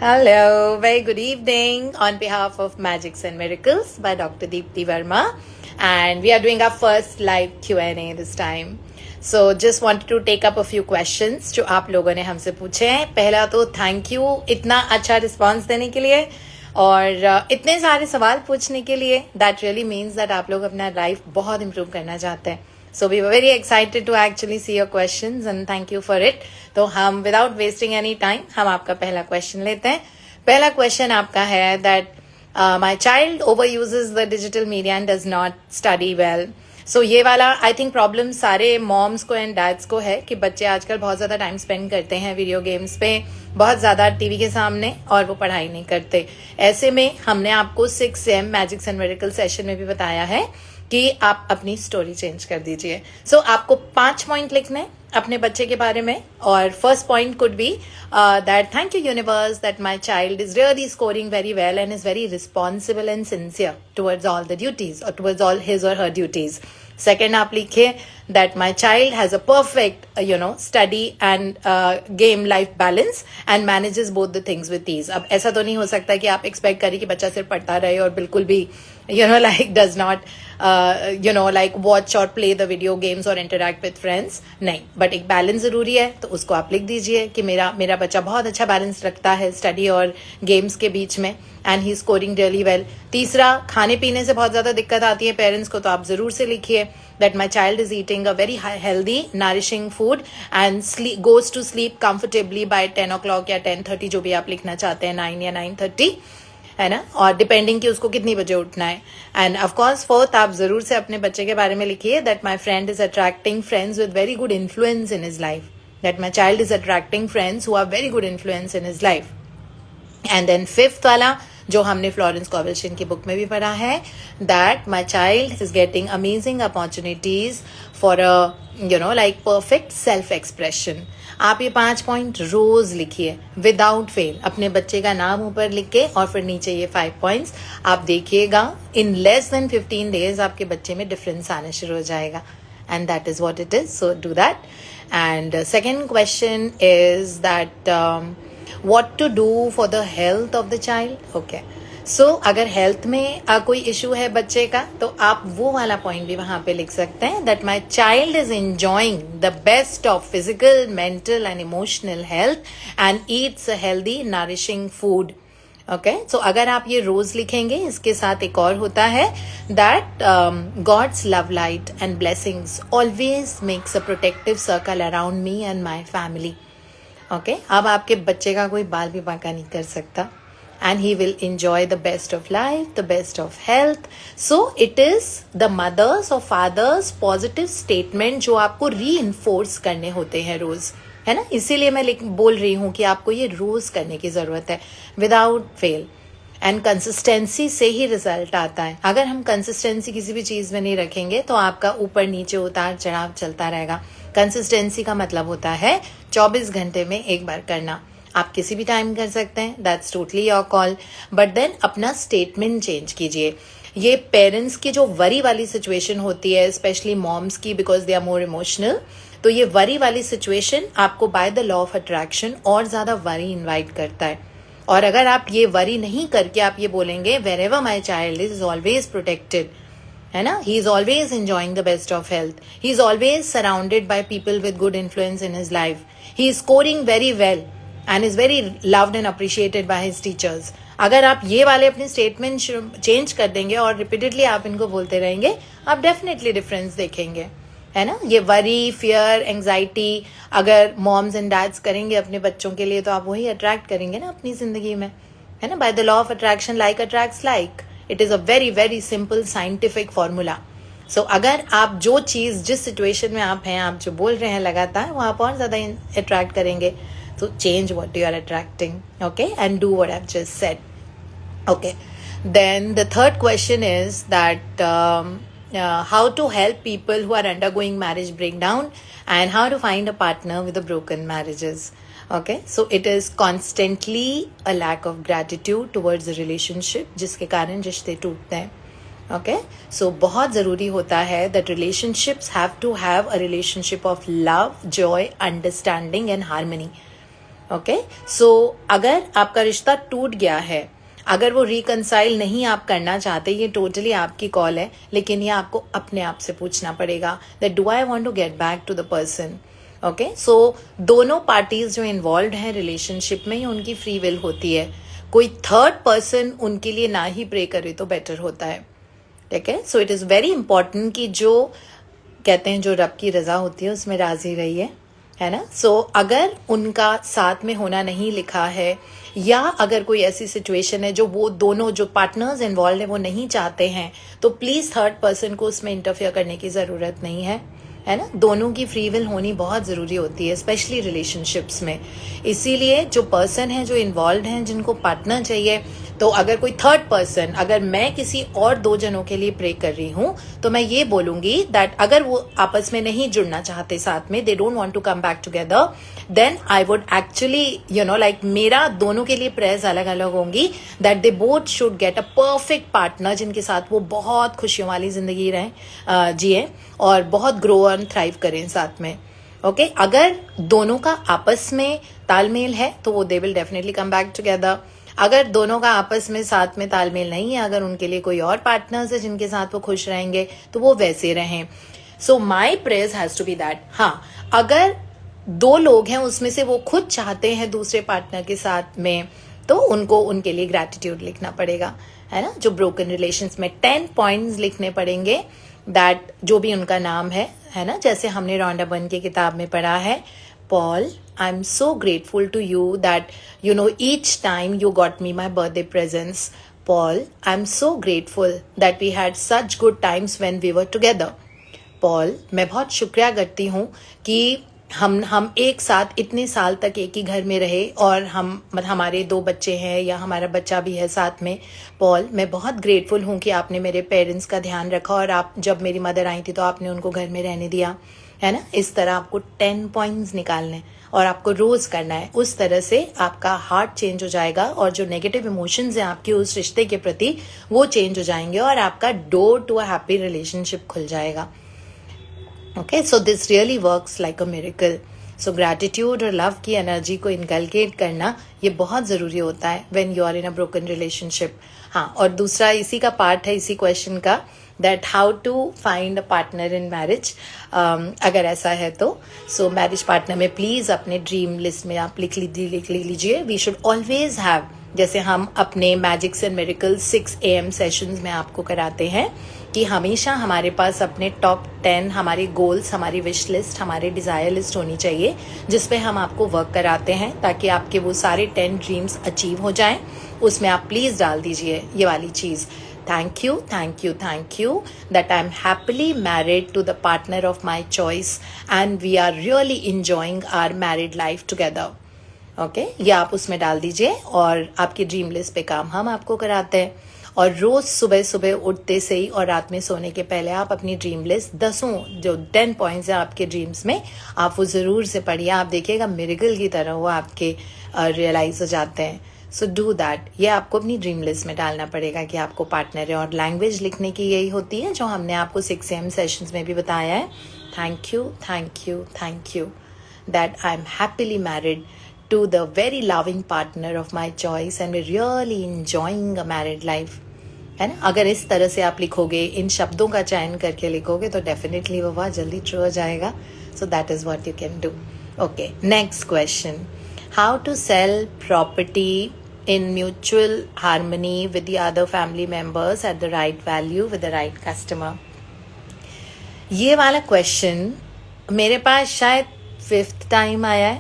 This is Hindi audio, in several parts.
Hello, very good evening on behalf of Magics and Miracles by Dr. Deepti Verma. And we are doing our first live Q&A this time. So just wanted to take up a few questions जो आप लोगों ने हमसे पूछे हैं. पहला तो थैंक यू इतना अच्छा रिस्पांस देने के लिए और इतने सारे सवाल पूछने के लिए. दैट रियली मीन्स दैट आप लोग अपना लाइफ बहुत इम्प्रूव करना चाहते हैं. So we were very excited to actually see your questions and thank you for it. तो हम without wasting any time हम आपका पहला question लेते हैं. पहला question आपका है that my child overuses the digital media and does not study well. So ये वाला I think problem सारे moms को and dads को है कि बच्चे आजकल बहुत ज़्यादा टाइम स्पेंड करते हैं वीडियो गेम्स पे, बहुत ज़्यादा टीवी के सामने और वो पढ़ाई नहीं करते. ऐसे में हमने आपको 6 AM magics and miracle session में भी बताया है कि आप अपनी स्टोरी चेंज कर दीजिए. सो आपको 5 पॉइंट लिखने अपने बच्चे के बारे में. और first point could be that thank you universe that my child is really scoring very well and is very responsible and sincere towards all the duties और टुवर्ड्स ऑल हिज और हर ड्यूटीज. सेकेंड आप लिखिए that my child has a perfect study and game life balance and manages both the things with ease. अब ऐसा तो नहीं हो सकता कि आप एक्सपेक्ट करिए कि बच्चा सिर्फ पढ़ता रहे और बिल्कुल भी like does not like watch or play the video games or interact with friends. नहीं, बट एक बैलेंस जरूरी है. तो उसको आप लिख दीजिए कि मेरा बच्चा बहुत अच्छा बैलेंस रखता है स्टडी और गेम्स के बीच में and he scoring really well. तीसरा, खाने पीने से बहुत ज़्यादा दिक्कत आती है पेरेंट्स को, तो आप ज़रूर से लिखिए that my child is eating a very healthy, nourishing food and goes to sleep comfortably by 10 o'clock या 10:30 जो भी आप लिखना चाहते हैं, 9 या 9:30 है ना, और डिपेंडिंग कि उसको कितनी बजे उठना है. एंड ऑफ कोर्स फोर्थ, आप जरूर से अपने बच्चे के बारे में लिखिए that my friend is attracting friends with very good influence in his life. That my child is attracting friends who are very good influence in his life. And then fifth वाला जो हमने फ्लोरेंस कॉवेल्शन की बुक में भी पढ़ा है, that my child is getting amazing opportunities for like perfect self expression. आप ये 5 पॉइंट रोज लिखिए विदाउट फेल, अपने बच्चे का नाम ऊपर लिख के और फिर नीचे ये 5 पॉइंट्स. आप देखिएगा इन लेस देन 15 डेज आपके बच्चे में डिफरेंस आना शुरू हो जाएगा. And that is what it is. So do that. And second question is that what to do for the health of the child. Okay. So अगर हेल्थ में कोई इशू है बच्चे का तो आप वो वाला पॉइंट भी वहां पे लिख सकते हैं that my child is enjoying the best of physical, mental and emotional health and eats a healthy nourishing food. Okay, so अगर आप ये रोज लिखेंगे, इसके साथ एक और होता है that God's love light and blessings always makes a protective circle around me and my family. Okay, अब आपके बच्चे का कोई बाल भी बांका नहीं कर सकता and he will enjoy the best of life, the best of health. So it is the mothers or fathers positive statement जो आपको reinforce करने होते हैं रोज, है ना. इसीलिए मैं बोल रही हूँ कि आपको ये रोज करने की जरूरत है विदाउट फेल. एंड कंसिस्टेंसी से ही रिजल्ट आता है. अगर हम कंसिस्टेंसी किसी भी चीज में नहीं रखेंगे तो आपका ऊपर नीचे उतार चढ़ाव चलता रहेगा. कंसिस्टेंसी का मतलब होता है 24 घंटे में एक बार करना. आप किसी भी टाइम कर सकते हैं, that's totally your call, but then अपना स्टेटमेंट चेंज कीजिए. ये पेरेंट्स की जो वरी वाली सिचुएशन होती है, स्पेशली मॉम्स की, because they are more emotional, तो ये वरी वाली सिचुएशन आपको by the law of attraction और ज्यादा वरी इन्वाइट करता है. और अगर आप ये वरी नहीं करके आप ये बोलेंगे wherever my child is always protected, है ना, he is always enjoying the best of health, he is always surrounded by people with good influence in his life, he is scoring very well and is very loved and appreciated by his teachers. अगर आप ये वाले अपने स्टेटमेंट चेंज कर देंगे और रिपीटेडली आप इनको बोलते रहेंगे, आप डेफिनेटली डिफरेंस देखेंगे, है ना. ये वरी, फियर, एंजाइटी अगर मॉम्स एंड डैड्स करेंगे अपने बच्चों के लिए तो आप वही अट्रैक्ट करेंगे ना अपनी जिंदगी में, है ना. By the law of attraction like attracts like. It is a very very simple scientific formula. So अगर आप जो चीज जिस सिचुएशन में आप हैं, आप जो बोल रहे हैं लगातार, वो आप और ज्यादा अट्रैक्ट करेंगे. So change what you are attracting, okay, and do what I've just said. Okay, then the third question is that how to help people who are undergoing marriage breakdown and how to find a partner with the broken marriages. Okay, so it is constantly a lack of gratitude towards the relationship जिसके कारण रिश्ते टूटते हैं. Okay, so बहुत ज़रूरी होता है that relationships have to have a relationship of love, joy, understanding and harmony. Okay, so अगर आपका रिश्ता टूट गया है, अगर वो रिकंसाइल नहीं आप करना चाहते, ये टोटली आपकी कॉल है, लेकिन ये आपको अपने आप से पूछना पड़ेगा that do I want to get back to the person. Okay, so दोनों पार्टीज जो इन्वॉल्व हैं रिलेशनशिप में, उनकी फ्री विल होती है। कोई थर्ड पर्सन उनके लिए ना ही प्रे करे तो बेटर होता है। ठीक है, so it is very important कि जो कहते हैं जो रब की रजा होती है उसमें राजी रहिए, है ना। सो अगर उनका साथ में होना नहीं लिखा है, या अगर कोई ऐसी सिचुएशन है जो वो दोनों जो पार्टनर्स इन्वॉल्व है वो नहीं चाहते हैं, तो प्लीज थर्ड पर्सन को उसमें इंटरफेयर करने की जरूरत नहीं है ना। दोनों की फ्री विल होनी बहुत जरूरी होती है, स्पेशली रिलेशनशिप्स में। इसीलिए जो पर्सन है जो इन्वॉल्व हैं, जिनको पार्टनर चाहिए, तो अगर कोई थर्ड पर्सन, अगर मैं किसी और दो जनों के लिए प्रे कर रही हूं, तो मैं ये बोलूंगी दैट अगर वो आपस में नहीं जुड़ना चाहते साथ में, they don't want to come back together, then I would actually like मेरा दोनों के लिए प्रेयर्स अलग अलग होंगी that they both should get a perfect partner जिनके साथ वो बहुत खुशियों वाली जिंदगी जिए और बहुत ग्रो एंड थ्राइव करें साथ में। ओके, अगर दोनों का आपस में तालमेल है तो वो they will definitely come back together. अगर दोनों का आपस में साथ में तालमेल नहीं है, अगर उनके लिए कोई और पार्टनर्स है जिनके साथ वो खुश रहेंगे, तो वो वैसे रहें। So my prayers has to be that, हाँ, अगर दो लोग हैं उसमें से वो खुद चाहते हैं दूसरे पार्टनर के साथ में, तो उनको उनके लिए ग्रैटिट्यूड लिखना पड़ेगा, है ना। जो ब्रोकन रिलेशंस में 10 पॉइंट्स लिखने पड़ेंगे दैट जो भी उनका नाम है ना। जैसे हमने रॉन्डा बर्न की किताब में पढ़ा है, Paul, I'm so grateful to you that, each time you got me my birthday presents. Paul, I'm so grateful that we had such good times when we were together. Paul, मैं बहुत शुक्रिया करती हूँ कि हम एक साथ इतने साल तक एक ही घर में रहे और हमारे 2 बच्चे हैं या हमारा बच्चा भी है साथ में। पॉल, मैं बहुत ग्रेटफुल हूँ कि आपने मेरे पेरेंट्स का ध्यान रखा और आप जब मेरी मदर आई थी तो आपने उनको घर में रहने दिया, है ना। इस तरह आपको 10 पॉइंट्स निकालने और आपको रोज करना है। उस तरह से आपका हार्ट चेंज हो जाएगा और जो नेगेटिव इमोशंस हैं आपके उस रिश्ते के प्रति वो चेंज हो जाएंगे और आपका door to a happy relationship खुल जाएगा। Okay, so this really works like a miracle. So gratitude और लव की एनर्जी को इनकलकेट करना ये बहुत ज़रूरी होता है when you are in a broken relationship. हाँ, और दूसरा इसी का पार्ट है इसी क्वेश्चन का, that how to find a partner in marriage. अगर ऐसा है तो सो मैरिज पार्टनर में प्लीज़ अपने ड्रीम लिस्ट में आप लिख लीजिए। वी शुड ऑलवेज हैव, जैसे हम अपने magics and miracles 6 AM sessions में आपको कराते हैं कि हमेशा हमारे पास अपने टॉप 10 हमारे गोल्स, हमारी विश लिस्ट, हमारे डिज़ायर लिस्ट होनी चाहिए जिस पे हम आपको वर्क कराते हैं ताकि आपके वो सारे 10 ड्रीम्स अचीव हो जाएं। उसमें आप प्लीज़ डाल दीजिए ये वाली चीज़, thank you that I am happily married to the partner of my choice and we are really enjoying our married life together. Okay, ये आप उसमें डाल दीजिए और आपकी ड्रीम लिस्ट पे काम हम आपको कराते हैं। और रोज सुबह सुबह उठते से ही और रात में सोने के पहले आप अपनी ड्रीम लिस्ट 10 पॉइंट्स हैं आपके ड्रीम्स में, आप वो जरूर से पढ़िए। आप देखिएगा मिरेकल की तरह वो आपके रियलाइज हो जाते हैं। सो डू दैट, ये आपको अपनी ड्रीम लिस्ट में डालना पड़ेगा कि आपको पार्टनर है। और लैंग्वेज लिखने की यही होती है जो हमने आपको 6 AM सेशंस में भी बताया है। Thank you that I am happily married to the very loving partner of my choice and we're really enjoying a married life, है ना। अगर इस तरह से आप लिखोगे, इन शब्दों का चयन करके लिखोगे तो डेफिनेटली वो बहुत जल्दी ट्रू हो जाएगा। So that is what you can do. Okay, next question, how to sell property in mutual harmony with the other family members at the right value with the right customer। ये वाला क्वेश्चन मेरे पास शायद 5th टाइम आया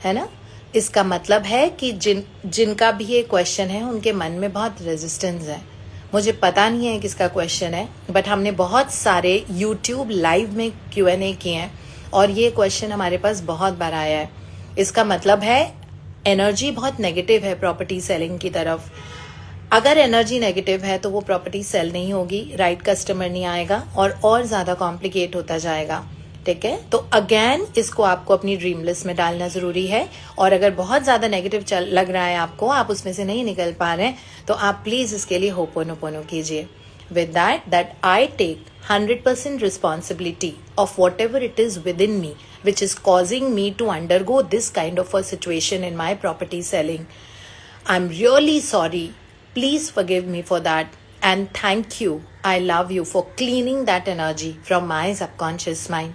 है ना। इसका मतलब है कि जिनका भी ये क्वेश्चन है उनके मन में बहुत रेजिस्टेंस है। मुझे पता नहीं है किसका क्वेश्चन है, बट हमने बहुत सारे YouTube लाइव में Q&A किए हैं और ये क्वेश्चन हमारे पास बहुत बार आया है। इसका मतलब है एनर्जी बहुत नेगेटिव है प्रॉपर्टी सेलिंग की तरफ। अगर एनर्जी नेगेटिव है तो वो प्रॉपर्टी सेल नहीं होगी, राइट कस्टमर नहीं आएगा और ज़्यादा कॉम्प्लिकेट होता जाएगा। ठीक है, तो अगेन इसको आपको अपनी ड्रीम लिस्ट में डालना जरूरी है। और अगर बहुत ज्यादा नेगेटिव लग रहा है आपको, आप उसमें से नहीं निकल पा रहे हैं, तो आप प्लीज इसके लिए होपोनोपोनो कीजिए। with that I take 100% responsibility of whatever it is within me which is causing me to undergo this kind of a situation in my property selling. I'm really sorry. Please forgive me for that. And thank you. I love you for cleaning that energy from my subconscious mind.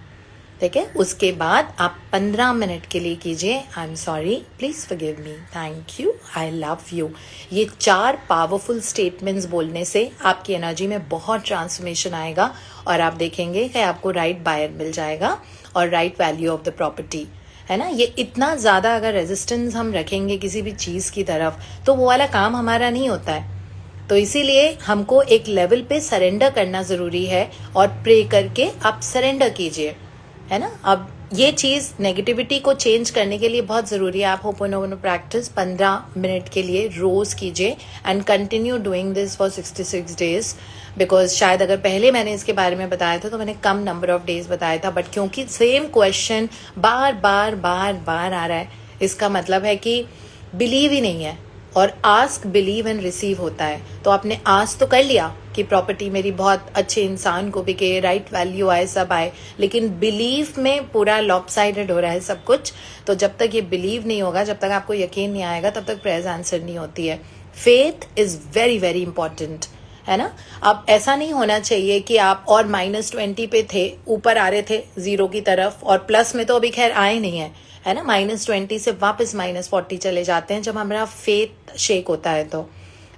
ठीक है, उसके बाद आप 15 मिनट के लिए कीजिए I am sorry, please forgive me, thank you, I love you. ये 4 पावरफुल स्टेटमेंट्स बोलने से आपकी एनर्जी में बहुत ट्रांसफॉर्मेशन आएगा और आप देखेंगे कि आपको राइट बायर मिल जाएगा और right value of the property, है ना. ये इतना ज़्यादा अगर रेजिस्टेंस हम रखेंगे किसी भी चीज़ की तरफ तो वो वाला काम हमारा नहीं होता है. तो इसीलिए हमको एक लेवल पे सरेंडर करना ज़रूरी है और प्रे करके आप सरेंडर कीजिए, है ना. अब ये चीज़ नेगेटिविटी को चेंज करने के लिए बहुत ज़रूरी है. आप होपोनोपोनो प्रैक्टिस 15 मिनट के लिए रोज़ कीजिए and continue doing this for 66 days. Because शायद अगर पहले मैंने इसके बारे में बताया था तो मैंने कम नंबर ऑफ डेज बताया था, बट क्योंकि सेम क्वेश्चन बार बार बार बार आ रहा है, इसका मतलब है कि बिलीव ही नहीं है. और आस्क बिलीव एंड रिसीव होता है. तो आपने आस्क तो कर लिया कि प्रॉपर्टी मेरी बहुत अच्छे इंसान को बिके, राइट वैल्यू आए, सब आए, लेकिन बिलीव में पूरा लॉपसाइडेड हो रहा है सब कुछ. तो जब तक ये बिलीव नहीं होगा, जब तक आपको यकीन नहीं आएगा, तब तक प्रेयर्स आंसर नहीं होती है. Faith is very very important, है ना. अब ऐसा नहीं होना चाहिए कि आप और -20 पे थे, ऊपर आ रहे थे 0 की तरफ, और प्लस में तो अभी खैर आए नहीं है ना. -20 से वापस -40 चले जाते हैं जब हमारा फेथ शेक होता है.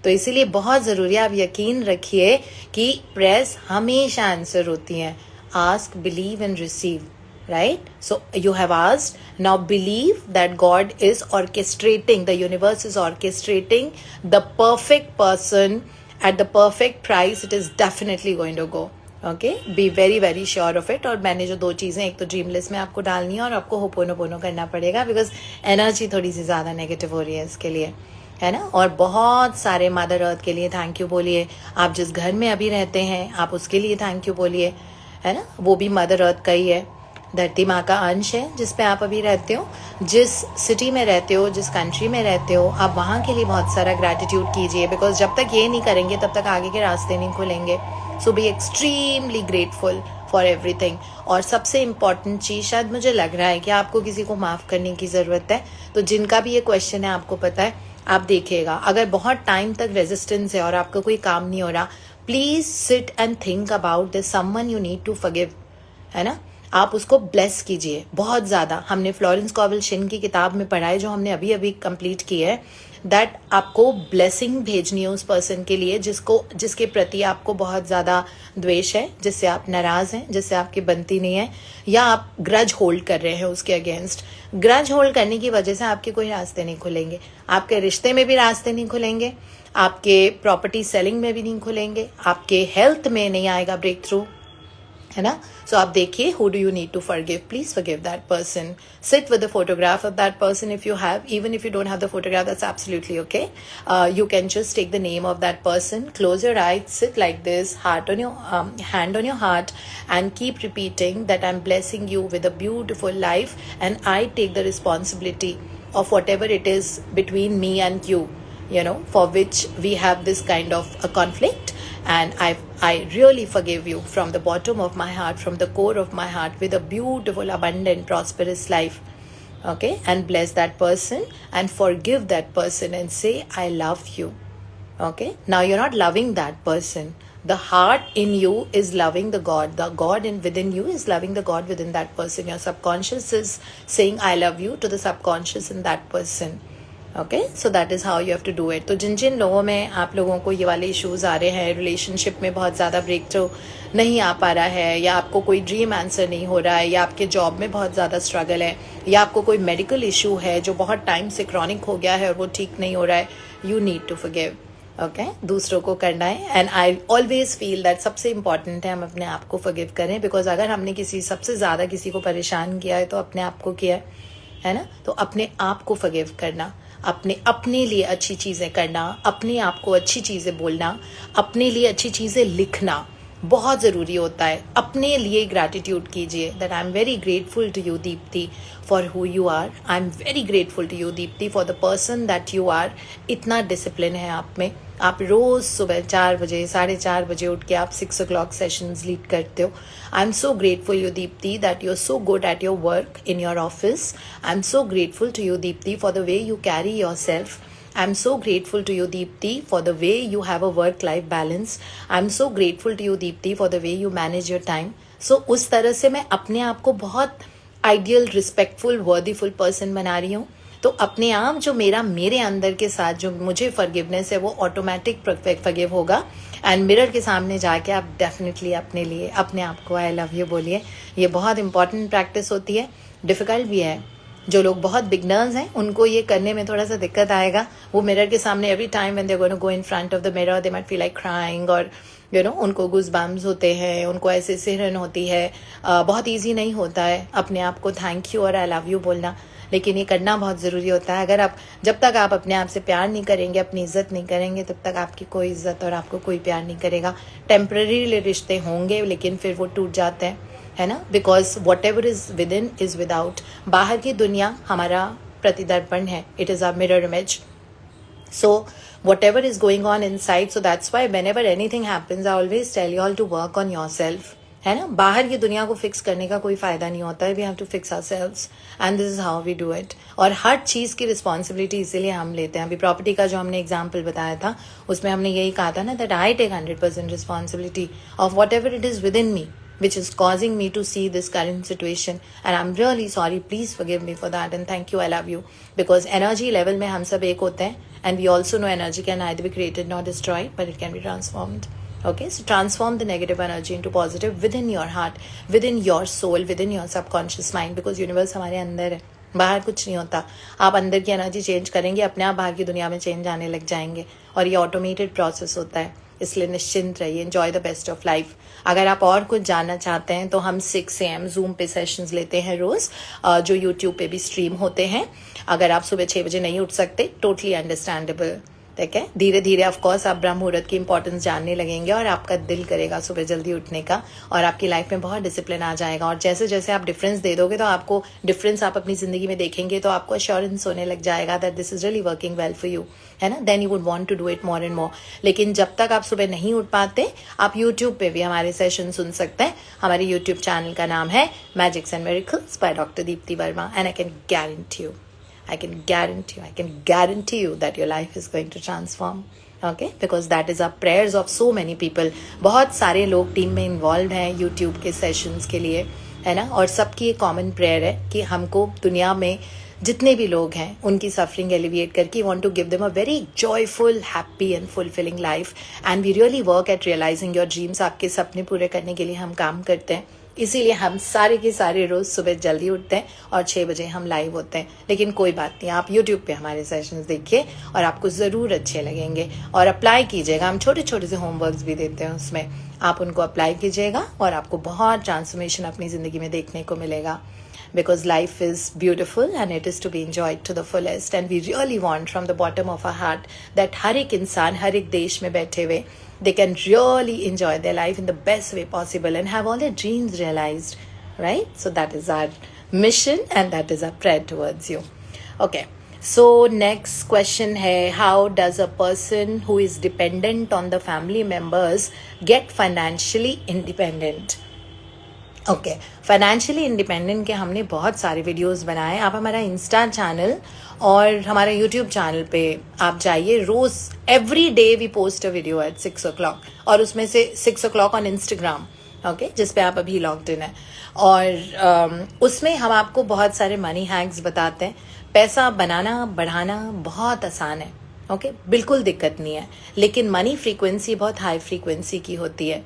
तो इसीलिए बहुत ज़रूरी है, आप यकीन रखिए कि प्रेयर्स हमेशा आंसर होती हैं. Ask, believe and receive, right? So you have asked, now believe that God is orchestrating, the universe is orchestrating the perfect person at the perfect price. It is definitely going to go. Okay, be very very sure of it. और मैंने जो 2 चीज़ें, एक तो ड्रीम लिस्ट में आपको डालनी है और आपको होपोनोपोनो करना पड़ेगा, बिकॉज एनर्जी थोड़ी सी ज़्यादा नेगेटिव हो रही है इसके लिए, है ना. और बहुत सारे मदर अर्थ के लिए थैंक यू बोलिए. आप जिस घर में अभी रहते हैं आप उसके लिए थैंक यू बोलिए, है ना. वो भी मदर अर्थ का ही है, धरती माँ का अंश है जिस पे आप अभी रहते हो. जिस सिटी में रहते हो, जिस कंट्री में रहते हो, आप वहाँ के लिए बहुत सारा ग्रैटिट्यूड कीजिए, बिकॉज जब तक ये नहीं करेंगे तब तक आगे के रास्ते नहीं खुलेंगे. So be extremely grateful for everything. और सबसे इम्पॉर्टेंट चीज़, शायद मुझे लग रहा है कि आपको किसी को माफ़ करने की ज़रूरत है. तो जिनका भी ये क्वेश्चन है, आपको पता है, आप देखिएगा, अगर बहुत टाइम तक रेजिस्टेंस है और आपका कोई काम नहीं हो रहा, please sit and think about this someone you need to forgive, है ना. आप उसको ब्लेस कीजिए बहुत ज़्यादा. हमने फ्लोरेंस कॉवल शिन की किताब में पढ़ा है, जो हमने अभी अभी कंप्लीट की है, दैट आपको ब्लेसिंग भेजनी है उस पर्सन के लिए जिसके प्रति आपको बहुत ज़्यादा द्वेष है, जिससे आप नाराज़ हैं, जिससे आपकी बनती नहीं है, या आप ग्रज होल्ड कर रहे हैं उसके अगेंस्ट. ग्रज होल्ड करने की वजह से आपके कोई रास्ते नहीं खुलेंगे, आपके रिश्ते में भी रास्ते नहीं खुलेंगे, आपके प्रॉपर्टी सेलिंग में भी नहीं खुलेंगे, आपके हेल्थ में नहीं आएगा ब्रेक थ्रू, है ना. सो आप देखिए, who do you need to forgive, please forgive that person. Sit with the photograph of that person if you have. Even if you don't have the photograph, that's absolutely okay. You can just take the name of that person, close your eyes, sit like this, heart on your hand on your heart, and keep repeating that I'm blessing you with a beautiful life and I take the responsibility of whatever it is between me and you, for which we have this kind of a conflict. And I really forgive you from the bottom of my heart, from the core of my heart, with a beautiful, abundant, prosperous life. Okay, and bless that person and forgive that person and say, I love you. Okay, now you're not loving that person. The heart in you is loving the God within you is loving the God within that person. Your subconscious is saying I love you to the subconscious in that person. Okay, so that is how you have to do it. तो जिन लोगों में, आप लोगों को ये वाले इश्यूज़ आ रहे हैं, रिलेशनशिप में बहुत ज़्यादा ब्रेक थ्रू नहीं आ पा रहा है, या आपको कोई ड्रीम आंसर नहीं हो रहा है, या आपके जॉब में बहुत ज़्यादा स्ट्रगल है, या आपको कोई मेडिकल इशू है जो बहुत टाइम से क्रॉनिक हो गया है और वो ठीक नहीं हो रहा है, you need to forgive. Okay, दूसरों को करना है. And I always feel that सबसे इंपॉर्टेंट है हम अपने आप को फॉरगिव करें, बिकॉज अगर हमने सबसे ज़्यादा किसी को परेशान किया है तो अपने आप को किया है ना. तो अपने आप को फॉरगिव करना, अपने लिए अच्छी चीज़ें करना, अपने आप को अच्छी चीज़ें बोलना, अपने लिए अच्छी चीज़ें लिखना, बहुत ज़रूरी होता है। अपने लिए ग्रैटिट्यूड कीजिए that I am very grateful to you Deepti for who you are. I am very grateful to you Deepti for the person that you are. इतना डिसिप्लिन है आप में। आप रोज़ सुबह 4 बजे 4:30 बजे उठ के आप 6 o'clock सेशंस लीड करते हो। I am so grateful you Deepti that you are so good at your work in your office. I am so grateful to you Deepti for the way you carry yourself. I'm so grateful to you, Deepti, for the way you have a work-life balance. I'm so grateful to you, Deepti, for the way you manage your time. So उस तरह से मैं अपने आप को बहुत आइडियल, रिस्पेक्टफुल, वर्दीफुल पर्सन बना रही हूँ। तो अपने आप जो मेरे अंदर के साथ जो मुझे फॉरगिवनेस है वो ऑटोमेटिक फॉरगिव होगा। एंड मिरर के सामने जाके आप डेफिनेटली अपने लिए अपने आप को आई लव यू बोलिए। ये बहुत इंपॉर्टेंट प्रैक्टिस होती है, डिफ़िकल्ट भी है। जो लोग बहुत बिगनर्स हैं उनको ये करने में थोड़ा सा दिक्कत आएगा। वो मिरर के सामने every time when they are going to go in front of the mirror they might feel like crying और उनको गूज़बम्स होते हैं, उनको ऐसे सिहरन होती है। बहुत ईजी नहीं होता है अपने आप को थैंक यू और आई लव यू बोलना, लेकिन ये करना बहुत ज़रूरी होता है। अगर जब तक आप अपने आप से प्यार नहीं करेंगे, अपनी इज्जत नहीं करेंगे, तब तक आपकी कोई इज्जत और आपको कोई प्यार नहीं करेगा। टेम्पररी रिश्ते होंगे लेकिन फिर वो टूट जाते हैं, है ना, because whatever is within is without. बाहर की दुनिया हमारा प्रतिदर्पण है, it is a mirror image. So whatever is going on inside, so that's why whenever anything happens I always tell you all to work on yourself, है ना। बाहर की दुनिया को फिक्स करने का कोई फायदा नहीं होता है। We have to fix ourselves and this is how we do it. और हर चीज़ की रिस्पॉन्सिबिलिटी इसीलिए हम लेते हैं। अभी प्रॉपर्टी का जो हमने एग्जाम्पल बताया था उसमें हमने यही कहा था ना that I take 100% responsibility of whatever it is within me which is causing me to see this current situation, and I'm really sorry, please forgive me for that and thank you, I love you, because energy level में हम सब एक होते हैं and we also know energy can neither be created nor destroyed but it can be transformed. Okay, so transform the negative energy into positive within your heart, within your soul, within your subconscious mind, because universe हमारे अंदर है, बाहर कुछ नहीं होता। आप अंदर की एनर्जी चेंज करेंगे, अपने आप बाहर की दुनिया में चेंज आने लग जाएंगे और ये ऑटोमेटेड प्रोसेस होता है। इसलिए निश्चिंत रहिए, enjoy the best of life. अगर आप और कुछ जानना चाहते हैं तो हम 6 AM जूम पे सेशंस लेते हैं रोज़, जो यूट्यूब पे भी स्ट्रीम होते हैं। अगर आप सुबह 6 बजे नहीं उठ सकते, टोटली अंडरस्टैंडेबल, ठीक है। धीरे धीरे ऑफकोर्स आप ब्रह्म मुहूर्त की इंपॉर्टेंस जानने लगेंगे और आपका दिल करेगा सुबह जल्दी उठने का और आपकी लाइफ में बहुत डिसिप्लिन आ जाएगा। और जैसे जैसे आप डिफरेंस दे दोगे तो आपको डिफरेंस आप अपनी जिंदगी में देखेंगे तो आपको अश्योरेंस होने लग जाएगा that this is really working well for you, है ना। Then you would want to do it more and more. लेकिन जब तक आप सुबह नहीं उठ पाते, आप यूट्यूब पे भी हमारे सेशन सुन सकते हैं। हमारे यूट्यूब चैनल का नाम है magics and miracles by doctor Deepti Verma, and I can guarantee you that your life is going to transform, okay, because that is our prayers of so many people. बहुत सारे लोग टीम में इन्वॉल्व हैं यूट्यूब के सेशंस के लिए, है ना। और सबकी एक कॉमन प्रेयर है कि हमको दुनिया में जितने भी लोग हैं उनकी सफरिंग एलिविएट करके want to give them a very joyful, happy and fulfilling life, and we really work at realising your dreams. आपके सपने पूरे करने के लिए हम काम करते हैं, इसीलिए हम सारे के सारे रोज़ सुबह जल्दी उठते हैं और 6 बजे हम लाइव होते हैं। लेकिन कोई बात नहीं, आप यूट्यूब पे हमारे सेशंस देखिए और आपको ज़रूर अच्छे लगेंगे। और अप्लाई कीजिएगा, हम छोटे छोटे से होमवर्क्स भी देते हैं, उसमें आप उनको अप्लाई कीजिएगा और आपको बहुत ट्रांसफॉर्मेशन अपनी ज़िंदगी में देखने को मिलेगा। Because life is beautiful and it is to be enjoyed to the fullest, and we really want from the bottom of our heart that हर एक इंसान हर एक देश में बैठे हुए they can really enjoy their life in the best way possible and have all their dreams realized, right? So that is our mission and that is our prayer towards you. Okay, so next question है, how does a person who is dependent on the family members get financially independent? Okay, financially independent के हमने बहुत सारे वीडियोस बनाए। आप हमारा इंस्टा चैनल और हमारा यूट्यूब चैनल पे आप जाइए, रोज़ every day we post a video at 6 o'clock, और उसमें से 6 o'clock ऑन इंस्टाग्राम, ओके, जिस पे आप अभी लॉग्ड इन है। और उसमें हम आपको बहुत सारे मनी हैक्स बताते हैं। पैसा बनाना बढ़ाना बहुत आसान है, ओके, बिल्कुल दिक्कत नहीं है, लेकिन मनी फ्रीक्वेंसी बहुत हाई फ्रीक्वेंसी की होती है,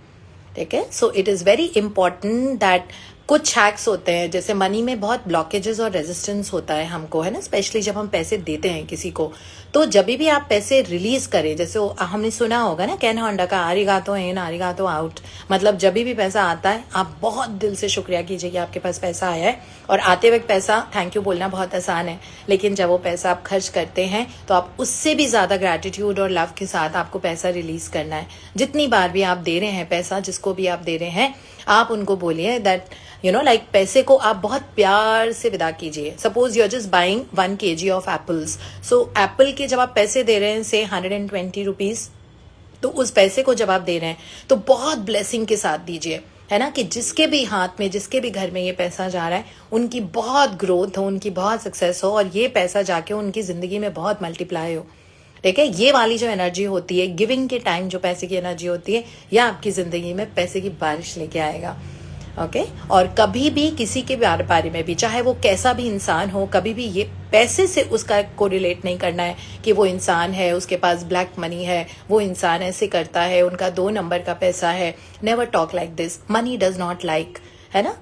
ठीक है। So it is very important that कुछ हैक्स होते हैं, जैसे मनी में बहुत ब्लॉकेजेस और रेजिस्टेंस होता है हमको, है ना, स्पेशली जब हम पैसे देते हैं किसी को। तो जब भी आप पैसे रिलीज करें, जैसे हमने सुना होगा ना कैन होंडा का आरिगातो इन आरिगातो आउट, मतलब जब भी पैसा आता है आप बहुत दिल से शुक्रिया कीजिए कि आपके पास पैसा आया है। और आते वक्त पैसा थैंक यू बोलना बहुत आसान है, लेकिन जब वो पैसा आप खर्च करते हैं तो आप उससे भी ज्यादा ग्रैटिट्यूड और लव के साथ आपको पैसा रिलीज करना है। जितनी बार भी आप दे रहे हैं पैसा, जिसको भी आप दे रहे हैं, आप उनको बोलिए दैट लाइक पैसे को आप बहुत प्यार से विदा कीजिए। Suppose you are just buying 1 kg of apples, so apple के जब आप पैसे दे रहे हैं से 120 रुपीज, तो उस पैसे को जब आप दे रहे हैं तो बहुत ब्लेसिंग के साथ दीजिए, है ना, कि जिसके भी हाथ में, जिसके भी घर में ये पैसा जा रहा है, उनकी बहुत ग्रोथ हो, उनकी बहुत सक्सेस हो, और ये पैसा जाके उनकी जिंदगी में बहुत मल्टीप्लाई हो। ठीक है, ये वाली जो एनर्जी होती है गिविंग के टाइम, जो पैसे की एनर्जी होती है, यह आपकी जिंदगी में पैसे की बारिश लेके आएगा। ओके और कभी भी किसी के बारे में भी, चाहे वो कैसा भी इंसान हो, कभी भी ये पैसे से उसका कोरिलेट नहीं करना है कि वो इंसान है, उसके पास ब्लैक मनी है, वो इंसान ऐसे करता है, उनका 2 नंबर का पैसा है। Never talk like this, money does not like, है ना।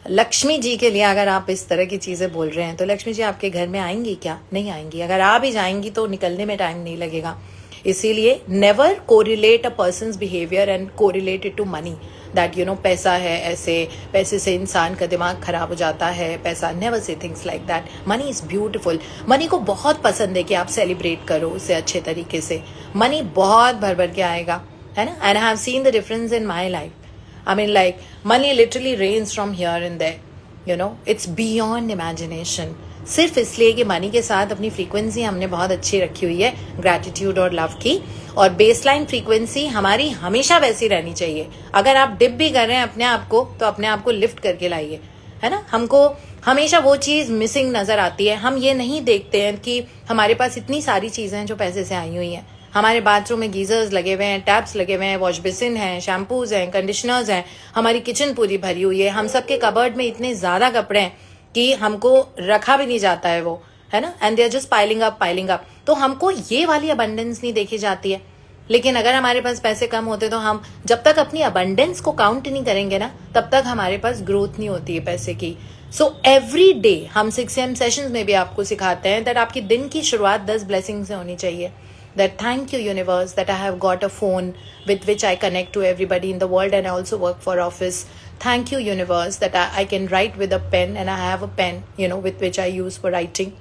लक्ष्मी जी के लिए अगर आप इस तरह की चीजें बोल रहे हैं तो लक्ष्मी जी आपके घर में आएंगी क्या? नहीं आएंगी। अगर आ भी जाएंगी तो निकलने में टाइम नहीं लगेगा। इसीलिए never correlate a person's behaviour and correlate it to money, that पैसा है ऐसे, पैसे से इंसान का दिमाग खराब हो जाता है, पैसा, never say things like that. Money is beautiful. Money को बहुत पसंद है कि आप सेलिब्रेट करो उसे अच्छे तरीके से। मनी बहुत भर भर के आएगा, है ना। And I have seen the difference in my life. I mean, like, money literally rains from here and there, it's beyond imagination. सिर्फ इसलिए कि मनी के साथ अपनी फ्रीक्वेंसी हमने बहुत अच्छी रखी हुई है, ग्रैटिट्यूड और लव की, और बेसलाइन फ्रीक्वेंसी हमारी हमेशा वैसी रहनी चाहिए। अगर आप डिप भी कर रहे हैं अपने आप को, तो अपने आप को लिफ्ट करके लाइए, है ना। हमको हमेशा वो चीज मिसिंग नजर आती है। हम ये नहीं देखते हैं कि हमारे पास इतनी सारी चीजें हैं जो पैसे से आई हुई हैं। हमारे बाथरूम में गीजर्स लगे हुए हैं, टैप्स लगे हुए हैं, वॉश बेसिन है, शैम्पूज हैं, कंडीशनर्स हैं, हमारी किचन पूरी भरी हुई है, हम सबके कबर्ड में इतने ज्यादा कपड़े हैं कि हमको रखा भी नहीं जाता है वो, है ना। And they are just piling up. तो हमको ये वाली अबंडेंस नहीं देखी जाती है। लेकिन अगर हमारे पास पैसे कम होते तो हम जब तक अपनी अबंडेंस को काउंट नहीं करेंगे ना, तब तक हमारे पास ग्रोथ नहीं होती है पैसे की। सो एवरी डे हम 6 AM सेशंस में भी आपको सिखाते हैं दैट आपकी दिन की शुरुआत 10 ब्लेसिंग से होनी चाहिए। That thank you universe that I have got a phone with which I connect to everybody in the world and I also work for office. Thank you universe that I can write with a pen and I have a pen, with which I use for writing.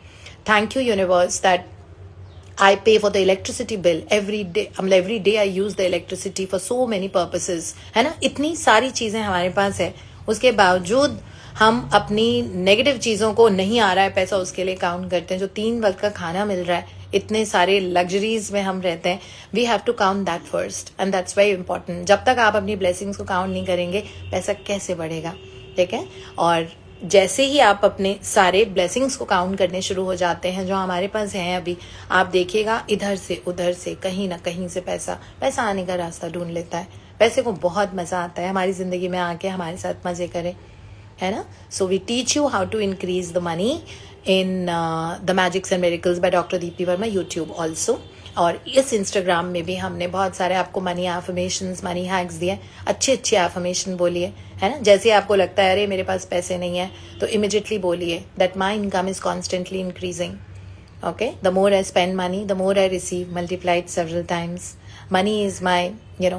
Thank you universe that I pay for the electricity bill every day. Every day I use the electricity for so many purposes. है ना, इतनी सारी चीजें हमारे पास है, उसके बावजूद हम अपनी नेगेटिव चीजों को, नहीं आ रहा है पैसा, उसके लिए काउंट करते हैं। जो 3 वक्त का खाना मिल रहा है, इतने सारे लग्जरीज में हम रहते हैं, we have to count that first and that's very important. जब तक आप अपनी ब्लेसिंग्स को काउंट नहीं करेंगे, पैसा कैसे बढ़ेगा? ठीक है, और जैसे ही आप अपने सारे ब्लेसिंग्स को काउंट करने शुरू हो जाते हैं जो हमारे पास हैं अभी, आप देखिएगा इधर से उधर से कहीं ना कहीं से पैसा आने का रास्ता ढूंढ लेता है। पैसे को बहुत मजा आता है हमारी जिंदगी में आके हमारे साथ मजे करे, है ना। So we teach you how to increase the money in the magics and miracles by doctor Deepti Verma, YouTube also. और इस इंस्टाग्राम में भी हमने बहुत सारे आपको मनी एफर्मेशंस, मनी हैक्स दिए। अच्छे एफर्मेशन बोलिए, है ना। जैसे आपको लगता है अरे मेरे पास पैसे नहीं है, तो इमिडिएटली बोलिए that my income is constantly increasing. Okay, the more I spend money, the more I receive, multiplied several times. Money is my,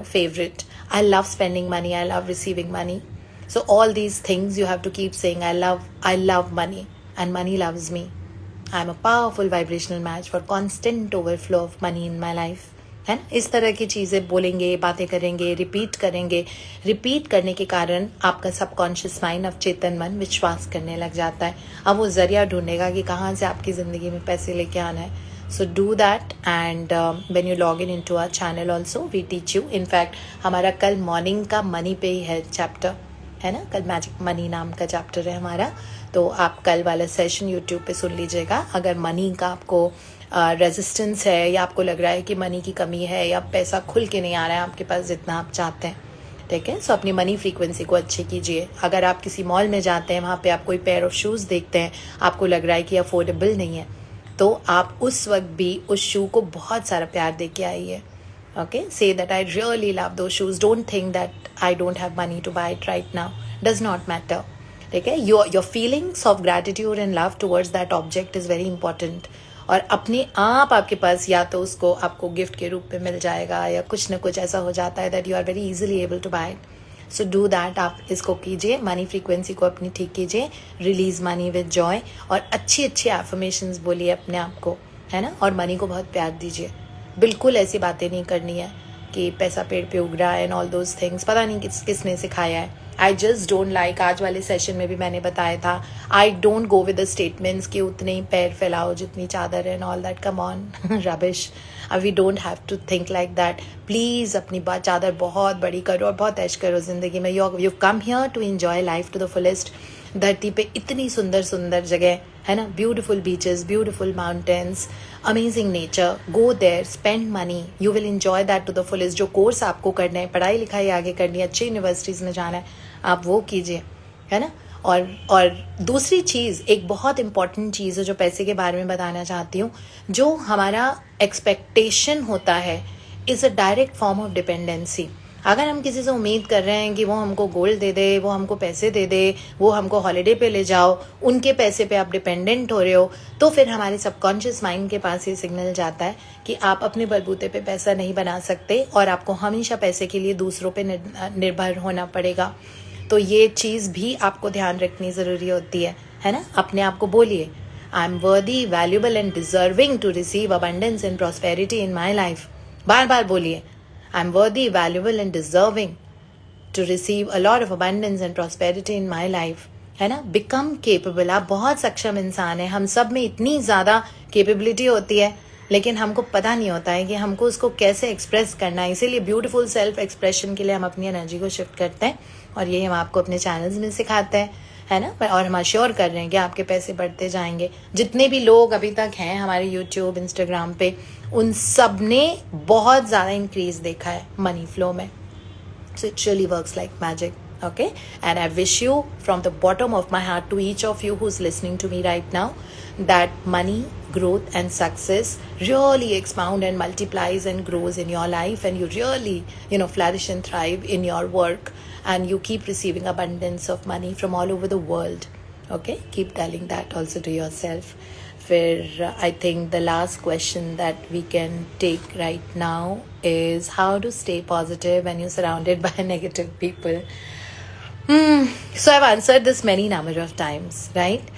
favorite. I love spending money. I love receiving money. So all these things you have to keep saying, I love money and money loves me. I'm a powerful vibrational match for constant overflow of money in my life. है ना, इस तरह की चीजें बोलेंगे, बातें करेंगे, रिपीट करेंगे। रिपीट करने के कारण आपका सबकॉन्शियस माइंड, अवचेतन मन विश्वास करने लग जाता है। अब वो जरिया ढूंढेगा कि कहाँ से आपकी जिंदगी में पैसे लेके आना है। So do that and when you log in to our channel also we teach you. In fact हमारा कल मॉर्निंग का मनी पे ही है चैप्टर, है ना। कल मैजिक मनी नाम का चैप्टर है हमारा, तो आप कल वाला सेशन यूट्यूब पे सुन लीजिएगा। अगर मनी का आपको रेजिस्टेंस है, या आपको लग रहा है कि मनी की कमी है, या पैसा खुल के नहीं आ रहा है आपके पास जितना आप चाहते हैं, ठीक है। सो अपनी मनी फ्रीक्वेंसी को अच्छी कीजिए। अगर आप किसी मॉल में जाते हैं, वहाँ पे आप कोई पेयर ऑफ शूज़ देखते हैं, आपको लग रहा है कि अफोर्डेबल नहीं है, तो आप उस वक्त भी उस शू को बहुत सारा प्यार दे के आइए। Okay, say that I really love those shoes, don't think that I don't have money to buy it right now, does not matter, ठीक है. Your feelings of gratitude and love towards that object is very important. और अपने आप आपके पास या तो उसको आपको गिफ्ट के रूप में मिल जाएगा या कुछ ना कुछ ऐसा हो जाता है that you are very easily able to buy it. So do that. आप इसको कीजिए, मनी फ्रीक्वेंसी को अपनी ठीक कीजिए, रिलीज मनी विद जॉय, और अच्छी अच्छी एफर्मेशंस बोलिए अपने आप को, है ना. और मनी को बहुत प्यार दीजिए. बिल्कुल ऐसी बातें नहीं करनी है कि पैसा पेड़ पे उग रहा है एंड ऑल दोज थिंग्स. पता नहीं किसने सिखाया है. आई जस्ट डोंट लाइक, आज वाले सेशन में भी मैंने बताया था, I don't go with the statements कि उतने ही पैर फैलाओ जितनी चादर है and all that. Come on, rubbish. We don't have to think like that. Please अपनी बात चादर बहुत बड़ी करो और बहुत ऐश करो ज़िंदगी में. You come here to enjoy life to the fullest. धरती पे इतनी सुंदर सुंदर जगह है ना, beautiful beaches, beautiful mountains, amazing nature. Go there, spend money, you will enjoy that to the fullest. जो कोर्स आपको करना है, पढ़ाई लिखाई आगे करनी है, अच्छी यूनिवर्सिटीज़ में जाना है, आप वो कीजिए, है ना. और दूसरी चीज़, एक बहुत इंपॉर्टेंट चीज़ है जो पैसे के बारे में बताना चाहती हूँ. जो हमारा एक्सपेक्टेशन होता है is a direct form of dependency. अगर हम किसी से उम्मीद कर रहे हैं कि वो हमको गोल्ड दे दे, वो हमको पैसे दे दे, वो हमको हॉलीडे पे ले जाओ, उनके पैसे पे आप डिपेंडेंट हो रहे हो, तो फिर हमारे सबकॉन्शियस माइंड के पास ये सिग्नल जाता है कि आप अपने बलबूते पे पैसा नहीं बना सकते और आपको हमेशा पैसे के लिए दूसरों पे निर्भर होना पड़ेगा. तो ये चीज़ भी आपको ध्यान रखनी ज़रूरी होती है ना. अपने आप को बोलिए, I am worthy, valuable and deserving to receive abundance and prosperity in my life. बार बार बोलिए, I am worthy, valuable and deserving to receive a lot of abundance and prosperity in my life, है ना. Become capable. आप बहुत सक्षम इंसान हैं. हम सब में इतनी ज़्यादा कैपेबिलिटी होती है, लेकिन हमको पता नहीं होता है कि हमको उसको कैसे एक्सप्रेस करना है. इसीलिए ब्यूटीफुल सेल्फ एक्सप्रेशन के लिए हम अपनी एनर्जी को शिफ्ट करते हैं, और ये हम आपको अपने चैनल्स में सिखाते हैं, है ना. और हम अश्योर कर रहे हैं कि आपके पैसे बढ़ते जाएंगे. जितने भी लोग अभी तक हैं हमारे यूट्यूब, इंस्टाग्राम पे, उन सब ने बहुत ज़्यादा इंक्रीज देखा है मनी फ्लो में. So it really works like magic. Okay, and I wish you from the bottom of my heart, to each of you who's listening to me right now, that money, growth and success really expound and multiplies and grows in your life, and you really, flourish and thrive in your work, and you keep receiving abundance of money from all over the world. Okay, keep telling that also to yourself. Where I think the last question that we can take right now is how to stay positive when you're surrounded by negative people. So I've answered this many number of times, right?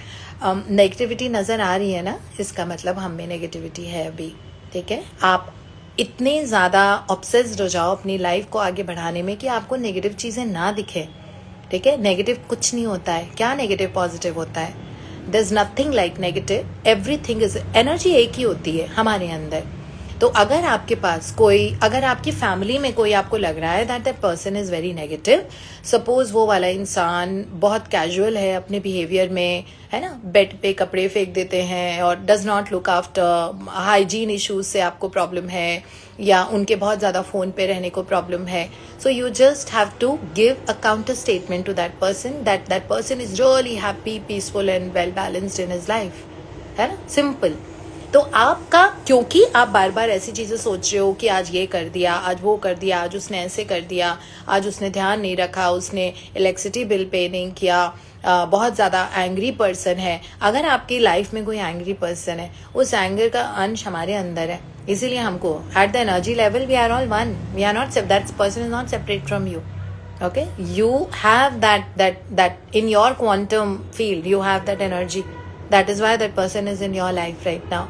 Negativity नज़र आ रही है ना, इसका मतलब हम में नेगेटिविटी है अभी. ठीक है, आप इतने ज़्यादा ऑब्सेस्ड हो जाओ अपनी लाइफ को आगे बढ़ाने में कि आपको नेगेटिव चीज़ें ना दिखे. ठीक है, नेगेटिव कुछ नहीं होता है. क्या नेगेटिव पॉजिटिव होता है? There is nothing like negative. Everything is energy. एक ही होती है हमारे अंदर. तो अगर आपके पास कोई, अगर आपकी फैमिली में कोई आपको लग रहा है that person is very negative, suppose वो वाला इंसान बहुत कैजुअल है अपने बिहेवियर में, है ना, बेड पे कपड़े फेंक देते हैं और does not look after, hygiene issues से आपको प्रॉब्लम है, या उनके बहुत ज़्यादा फ़ोन पे रहने को प्रॉब्लम है, so you just have to give a counter statement to that person that person is really happy, peaceful and well balanced in his life, है ना. सिंपल. तो आपका, क्योंकि आप बार बार ऐसी चीज़ें सोच रहे हो कि आज ये कर दिया, आज वो कर दिया, आज उसने ऐसे कर दिया, आज उसने ध्यान नहीं रखा, उसने इलेक्ट्रिसिटी बिल पे नहीं किया, बहुत ज़्यादा एंग्री पर्सन है. अगर आपकी लाइफ में कोई एंग्री पर्सन है, उस एंगर का अंश हमारे अंदर है. इसीलिए हमको at the energy level we are all one. We are not, that person is not separate from you. Okay, you have that in your quantum field, you have that energy. That is why that person is in your life right now.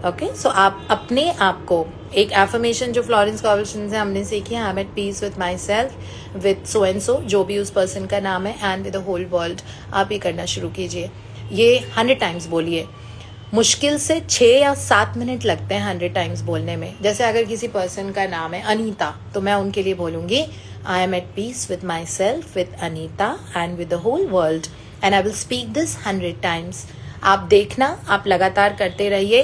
Okay, so आप अपने आप को एक एफर्मेशन जो फ्लोरेंस कॉवल्सन से हमने सीखी है, I am at peace with myself, with so and so, जो भी उस पर्सन का नाम है, and with the whole world. आप ये करना शुरू कीजिए. ये 100 टाइम्स बोलिए. मुश्किल से 6 या 7 मिनट लगते हैं 100 टाइम्स बोलने में. जैसे अगर किसी पर्सन का नाम है अनीता, तो मैं उनके लिए बोलूँगी, I am at peace with myself, with Anita and with the whole world, and I will speak this 100 times. आप देखना, आप लगातार करते रहिए,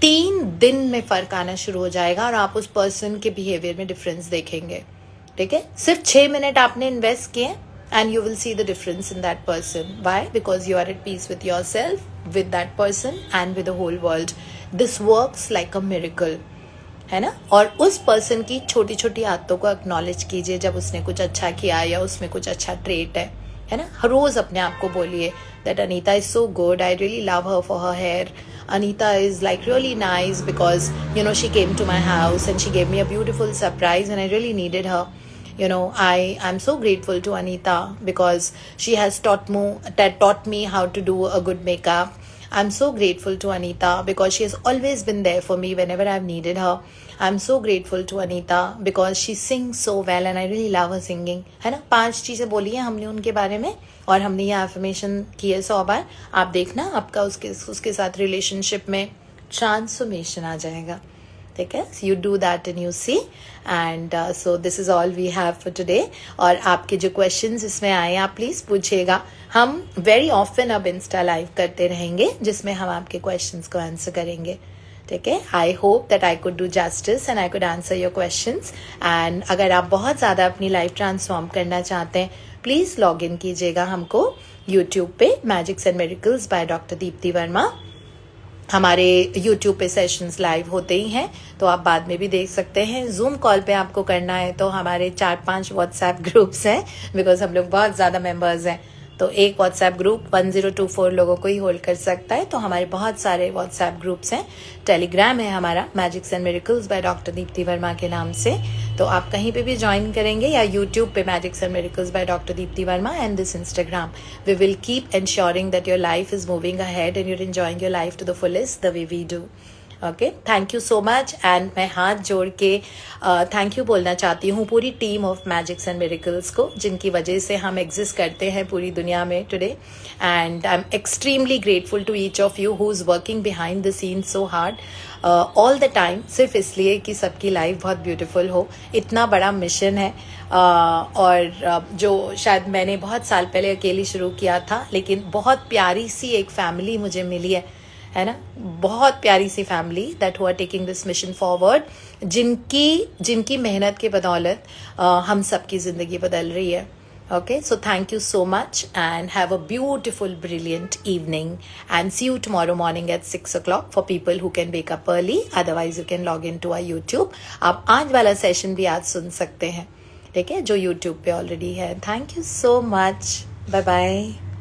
3 दिन में फ़र्क आना शुरू हो जाएगा और आप उस पर्सन के बिहेवियर में डिफरेंस देखेंगे. ठीक है, सिर्फ 6 मिनट आपने इन्वेस्ट किए and you will see the difference in that person. Why? Because you are at peace with yourself, with that person and with the whole world. This works like a miracle. है ना. और उस पर्सन की छोटी छोटी आदतों को एक्नॉलेज कीजिए जब उसने कुछ अच्छा किया या उसमें कुछ अच्छा ट्रेट है. है ना, हर रोज अपने आप को बोलिए that Anita is so good, I really love her for her hair, Anita is like really nice because you know she came to my house and she gave me a beautiful surprise and I really needed her. You know, I'm so grateful to Anita because she has taught me how to do a good makeup. I'm so grateful to Anita because she has always been there for me whenever I've needed her. I'm so grateful to Anita because she sings so well and I really love her singing. है ना, 5 चीजें बोली हैं हमने उनके बारे में और हमने ये एफर्मेशन की है 100 बार. आप देखना आपका उसके साथ रिलेशनशिप में ट्रांसफॉर्मेशन आ जाएगा. ठीक है, you do that and you see. And so this is all we have for today. और आपके जो क्वेश्चंस इसमें आए आप प्लीज पूछिएगा. हम वेरी ऑफन अब इंस्टा लाइव करते रहेंगे जिसमें हम आपके क्वेश्चंस को आंसर करेंगे. ठीक है, I hope that I could do justice and I could answer your questions. And अगर आप बहुत ज़्यादा अपनी लाइफ ट्रांसफॉर्म करना चाहते हैं प्लीज़ लॉग इन कीजिएगा हमको यूट्यूब पे magics and miracles by doctor Deepti Verma. हमारे यूट्यूब पे सेशंस लाइव होते ही हैं तो आप बाद में भी देख सकते हैं. जूम कॉल पे आपको करना है तो हमारे 4-5 व्हाट्सएप ग्रुप्स हैं बिकॉज हम लोग बहुत ज़्यादा मेंबर्स हैं तो एक व्हाट्सएप ग्रुप 1024 लोगों को ही होल्ड कर सकता है. तो हमारे बहुत सारे व्हाट्सएप ग्रुप्स हैं. टेलीग्राम है हमारा magics and miracles by doctor Deepti Verma के नाम से. तो आप कहीं पे भी ज्वाइन करेंगे या यूट्यूब पे magics and miracles by doctor Deepti Verma and this Instagram. We will keep ensuring that your life is moving ahead and you're enjoying your life to the fullest the way we do. Okay, thank you so much. And मैं हाथ जोड़ के थैंक यू बोलना चाहती हूँ पूरी team of magics and miracles को जिनकी वजह से हम एग्जिस्ट करते हैं पूरी दुनिया में today. And I am extremely grateful to each of you who is working behind the scene so hard all the time, सिर्फ इसलिए कि सबकी लाइफ बहुत ब्यूटीफुल हो. इतना बड़ा मिशन है और जो शायद मैंने बहुत साल पहले अकेली शुरू किया था लेकिन बहुत प्यारी सी एक फैमिली मुझे मिली है ना, बहुत प्यारी सी family that who are taking this mission forward, जिनकी मेहनत के बदौलत हम सबकी ज़िंदगी बदल रही है. Okay, so thank you so much and have a beautiful brilliant evening and see you tomorrow morning at 6 o'clock for people who can wake up early. Otherwise you can log in to our YouTube. आप आज वाला सेशन भी आज सुन सकते हैं, ठीक है, जो यूट्यूब पे ऑलरेडी है. Thank you so much. Bye bye.